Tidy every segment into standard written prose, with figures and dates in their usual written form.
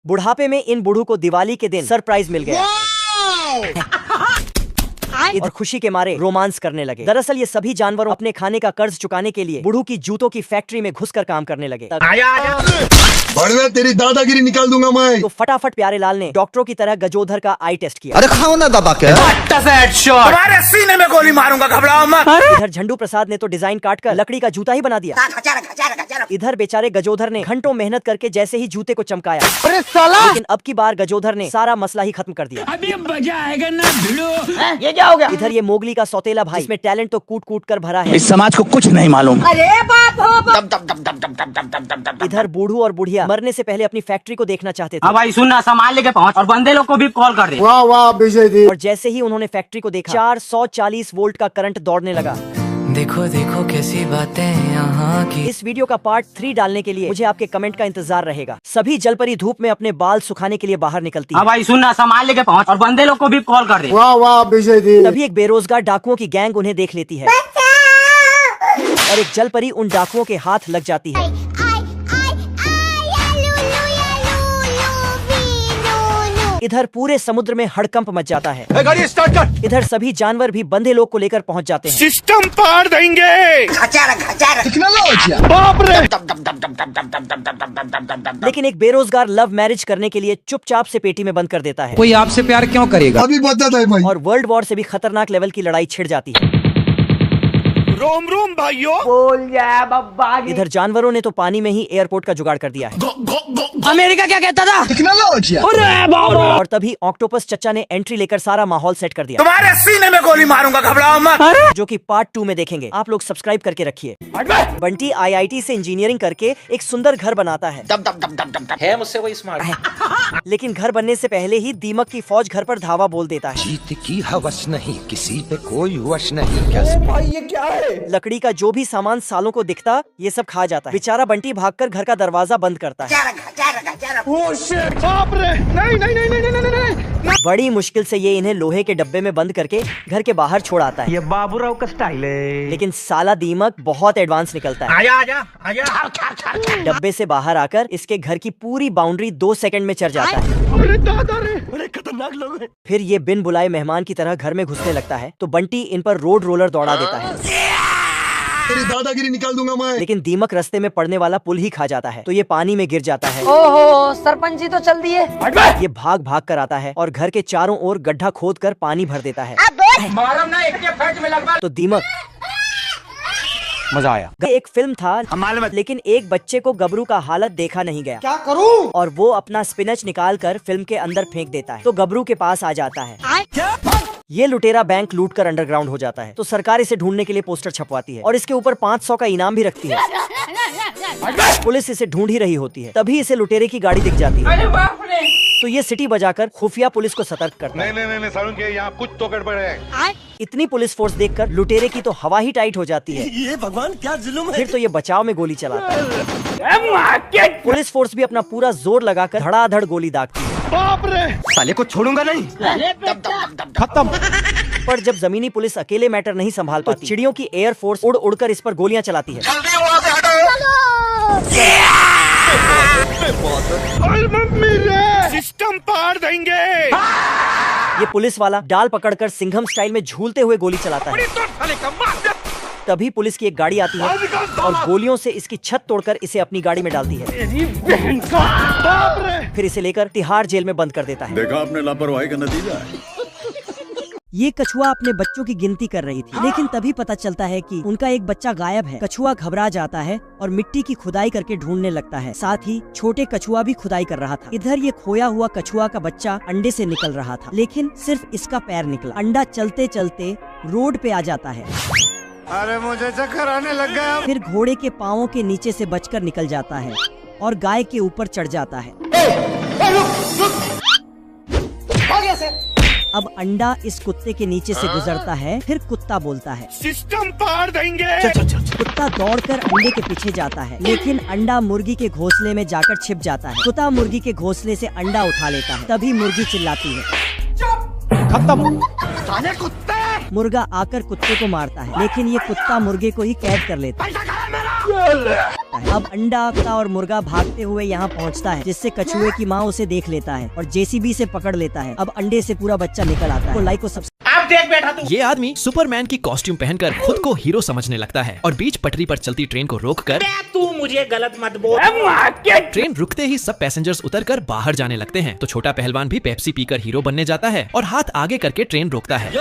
बुढ़ापे में इन बूढ़ों को दिवाली के दिन सरप्राइज मिल गया और खुशी के मारे रोमांस करने लगे। दरअसल ये सभी जानवरों अपने खाने का कर्ज चुकाने के लिए बूढ़ों की जूतों की फैक्ट्री में घुसकर काम करने लगे। बड़वे तेरी दादागिरी निकाल दूंगा मैं। तो फटाफट प्यारे लाल ने डॉक्टरों की तरह गजोधर का आई टेस्ट किया। अरे खाओ ना दादा के तुम्हारे सीने में गोली मारूंगा, घबराओ मत। इधर झंडू प्रसाद ने तो डिजाइन काटकर लकड़ी का जूता ही बना दिया। इधर बेचारे गजोधर ने घंटों मेहनत करके जैसे ही जूते को चमकाया, अरे साला, लेकिन अब की बार गजोधर ने सारा मसला ही खत्म कर दिया। अभी मजा आएगा ना भिड़ो। ये क्या हो गया? इधर ये मोगली का सौतेला भाई, इसमें टैलेंट तो कूट कूट कर भरा है। इस समाज को कुछ नहीं मालूम। अरे बाप हो इधर बूढ़ू और बुढ़िया मरने से पहले अपनी फैक्ट्री को देखना चाहते थे। हाँ भाई सुनना, सामान लेके पहुँच और बंदे लोग को भी कॉल कर दे। वाह वाह विजय जी। और जैसे ही उन्होंने फैक्ट्री को देखा, 440 वोल्ट का करंट दौड़ने लगा। देखो देखो कैसी बातें यहाँ की। इस वीडियो का पार्ट 3 डालने के लिए मुझे आपके कमेंट का इंतजार रहेगा। सभी जलपरी धूप में अपने बाल सुखाने के लिए बाहर निकलती हाँ है। भाई सुनना, सामान लेके पहुँच और बंदे लोग को भी कॉल कर दे। वाह वाह विजय जी। तभी एक बेरोजगार डाकुओं की गैंग उन्हें देख लेती है और एक जलपरी उन डाकुओं के हाथ लग जाती है। इधर पूरे समुद्र में हड़कंप मच जाता है। गाड़ी स्टार्ट कर। इधर सभी जानवर भी बंधे लोग को लेकर पहुंच जाते हैं। सिस्टम पार देंगे। बाप रे। लेकिन एक बेरोजगार लव मैरिज करने के लिए चुपचाप से पेटी में बंद कर देता है कोई आपसे प्यार क्यों करेगा? अभी बता है भाई। और वर्ल्ड वॉर से भी खतरनाक लेवल की लड़ाई छिड़ जाती है। रोम रोम भाइयों। बोल जा बब्बा। इधर जानवरों ने तो पानी में ही एयरपोर्ट का जुगाड़ कर दिया है। अमेरिका क्या कहता था? टेक्नोलॉजी। और तभी ऑक्टोपस चच्चा ने एंट्री लेकर सारा माहौल सेट कर दिया, तुम्हारे सीने में गोली मारूंगा, घबराओ मत। जो कि पार्ट 2 में देखेंगे। आप लोग सब्सक्राइब करके रखिए। बंटी IIT से इंजीनियरिंग करके एक सुंदर घर बनाता है। है मुझसे कोई स्मार्ट। लेकिन घर बनने से पहले ही दीमक की फौज घर पर धावा बोल देता है। जीत की हवस नहीं, किसी पे कोई वश नहीं। क्या भाई ये क्या है? लकड़ी का जो भी सामान सालों को दिखता, ये सब खा जाता है। बेचारा बंटी भागकर घर का दरवाजा बंद करता है। बाप रे। नहीं नहीं नहीं नहीं नहीं नहीं। बड़ी मुश्किल से ये इन्हें लोहे के डब्बे में बंद करके घर के बाहर छोड़ आता है। ये बाबूराव का स्टाइल है। लेकिन साला दीमक बहुत एडवांस निकलता है। आजा आजा आजा। डब्बे से बाहर आकर इसके घर की पूरी बाउंड्री 2 सेकंड में चढ़ जाता है। अरे दादा रे। बड़े खतरनाक लोग हैं। फिर ये बिन बुलाए मेहमान की तरह घर में घुसने लगता है तो बंटी इन पर रोड रोलर दौड़ा देता है। तेरी दादागिरी निकाल दूंगा मैं। लेकिन दीमक रास्ते में पड़ने वाला पुल ही खा जाता है तो ये पानी में गिर जाता है। ओहो सरपंच जी तो चल दिए। ये भाग भाग कर आता है और घर के चारों ओर गड्ढा खोद कर पानी भर देता है। तो दीमक मजा आया। एक फिल्म था, लेकिन एक बच्चे को गबरू का हालत देखा नहीं गया। क्या करूं? और वो अपना स्पिनच निकाल कर फिल्म के अंदर फेंक देता है तो गबरू के पास आ जाता है। ये लुटेरा बैंक लूट कर अंडरग्राउंड हो जाता है तो सरकार इसे ढूंढने के लिए पोस्टर छपवाती है और इसके ऊपर 500 का इनाम भी रखती है। पुलिस इसे ढूंढ ही रही होती है, तभी इसे लुटेरे की गाड़ी दिख जाती है तो ये सिटी बजाकर खुफिया पुलिस को सतर्क करता है। नहीं सारुण के यहाँ कुछ तो गड़बड़ है। इतनी पुलिस फोर्स देखकर लुटेरे की तो हवा ही टाइट हो जाती है। ये भगवान क्या जुल्म है। फिर तो ये बचाव में गोली चलाता है। पुलिस फोर्स भी अपना पूरा जोर लगाकर धड़ाधड़ गोली दागती है। बाप रे। साले को छोड़ूंगा नहीं। खत्म। पर जब जमीनी पुलिस अकेले मैटर नहीं संभाल पाती तो चिड़ियों की एयर फोर्स उड़ उड़कर इस पर गोलियां चलाती है। सिस्टम पार देंगे। ये पुलिस वाला डाल पकड़कर सिंघम स्टाइल में झूलते हुए गोली चलाता है। तभी पुलिस की एक गाड़ी आती है और गोलियों से इसकी छत तोड़कर इसे अपनी गाड़ी में डालती है। फिर इसे लेकर तिहाड़ जेल में बंद कर देता है। देखा आपने लापरवाही का नतीजा है। ये कछुआ अपने बच्चों की गिनती कर रही थी, लेकिन तभी पता चलता है कि उनका एक बच्चा गायब है। कछुआ घबरा जाता है और मिट्टी की खुदाई करके ढूंढने लगता है। साथ ही छोटे कछुआ भी खुदाई कर रहा था। इधर ये खोया हुआ कछुआ का बच्चा अंडे से निकल रहा था, लेकिन सिर्फ इसका पैर निकला। अंडा चलते चलते रोड पे आ जाता है। अरे मुझे चक्कर आने लग गया। फिर घोड़े के पाँवों के नीचे से बचकर निकल जाता है और गाय के ऊपर चढ़ जाता है। अब अंडा इस कुत्ते के नीचे से गुजरता है। फिर कुत्ता बोलता है सिस्टम पार देंगे। कुत्ता दौड़कर अंडे के पीछे जाता है, लेकिन अंडा मुर्गी के घोंसले में जाकर छिप जाता है। कुत्ता मुर्गी के घोंसले से अंडा उठा लेता है। तभी मुर्गी चिल्लाती है खत्म। मुर्गा आकर कुत्ते को मारता है, लेकिन ये कुत्ता मुर्गे को ही कैद कर लेता है। अब अंडा आता और मुर्गा भागते हुए यहाँ पहुँचता है, जिससे कछुए की माँ उसे देख लेता है और जेसीबी से पकड़ लेता है। अब अंडे से पूरा बच्चा निकल आता है। लाइक को अब देख बैठा तू। ये आदमी सुपरमैन की कॉस्ट्यूम पहनकर खुद को हीरो समझने लगता है और बीच पटरी पर चलती ट्रेन को रोककर तू मुझे गलत मत बोल। ट्रेन रुकते ही सब पैसेंजर्स उतरकर बाहर जाने लगते हैं। तो छोटा पहलवान भी पेप्सी पीकर हीरो बनने जाता है और हाथ आगे करके ट्रेन रोकता है।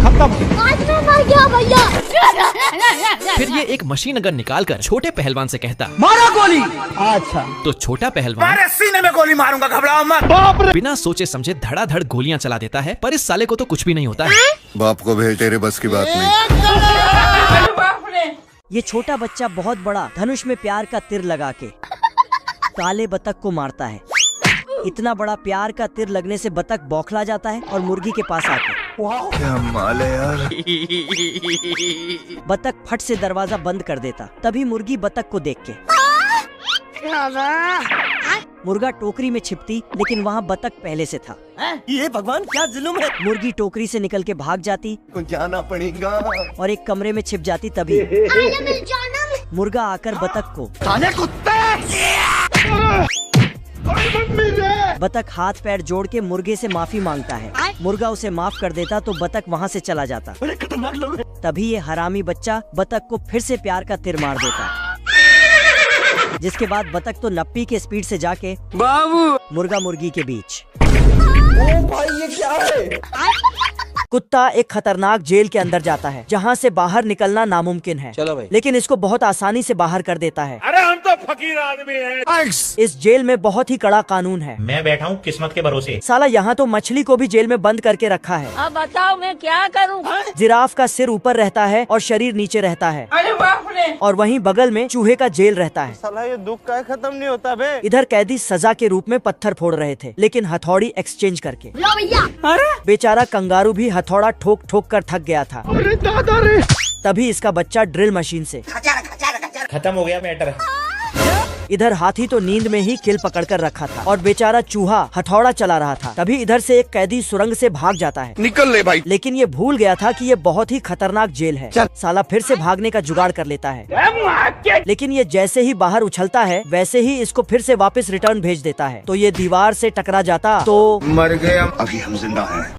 मर गया भैया। फिर ये एक मशीन गन निकालकर छोटे पहलवान से कहता, मारा गोली। अच्छा, तो छोटा पहलवान अरे सीने में गोली मारूंगा, घबराओ मत। बिना सोचे समझे धड़ाधड़ गोलियां चला देता है, पर इस साले को तो कुछ भी नहीं होता है। बाप को भेज, तेरे बस की बात नहीं। ये छोटा बच्चा बहुत बड़ा धनुष में प्यार का तीर लगा के काले बतख को मारता है। इतना बड़ा प्यार का तीर लगने से बतख बौखला जाता है और मुर्गी के पास आके क्या माल है यार। बतख फट से दरवाजा बंद कर देता। तभी मुर्गी बतख को देख के मुर्गा टोकरी में छिपती, लेकिन वहाँ बतख पहले से था। ये भगवान क्या जुल्म है। मुर्गी टोकरी से निकल के भाग जाती को जाना पड़ेगा और एक कमरे में छिप जाती। तभी मुर्गा आकर बतख को बतख हाथ पैर जोड़ के मुर्गे से माफी मांगता है। मुर्गा उसे माफ कर देता तो बतख वहाँ से चला जाता। तभी ये हरामी बच्चा बतख को फिर से प्यार का तीर मार देता, जिसके बाद बतख तो नप्पी के स्पीड से जाके बाबू मुर्गा मुर्गी के बीच। भाई ये क्या है। कुत्ता एक खतरनाक जेल के अंदर जाता है, जहाँ से बाहर निकलना नामुमकिन है। चलो भाई। लेकिन इसको बहुत आसानी से बाहर कर देता है। अरे हम तो फकीर आदमी हैं। इस जेल में बहुत ही कड़ा कानून है। मैं बैठा हूँ किस्मत के भरोसे। साला यहाँ तो मछली को भी जेल में बंद करके रखा है। अब बताओ मैं क्या करूँ। जिराफ का सिर ऊपर रहता है और शरीर नीचे रहता है, अरे बाप रे। और वहीं बगल में चूहे का जेल रहता है। साला ये दुख का खत्म नहीं होता बे। इधर कैदी सजा के रूप में पत्थर फोड़ रहे थे, लेकिन हथौड़ी एक्सचेंज करके। लो भैया। बेचारा कंगारू भी हथौड़ा ठोक ठोक कर थक गया था। अरे दादा रे। तभी इसका बच्चा ड्रिल मशीन से खत्म हो गया मैटर। इधर हाथी तो नींद में ही किल पकड़कर रखा था और बेचारा चूहा हथौड़ा चला रहा था। तभी इधर से एक कैदी सुरंग से भाग जाता है। निकल ले भाई। लेकिन ये भूल गया था कि ये बहुत ही खतरनाक जेल है। साला फिर से भागने का जुगाड़ कर लेता है, लेकिन ये जैसे ही बाहर उछलता है वैसे ही इसको फिर से वापस रिटर्न भेज देता है। तो ये दीवार से टकरा जाता तो मर गए। अभी हम जिंदा हैं।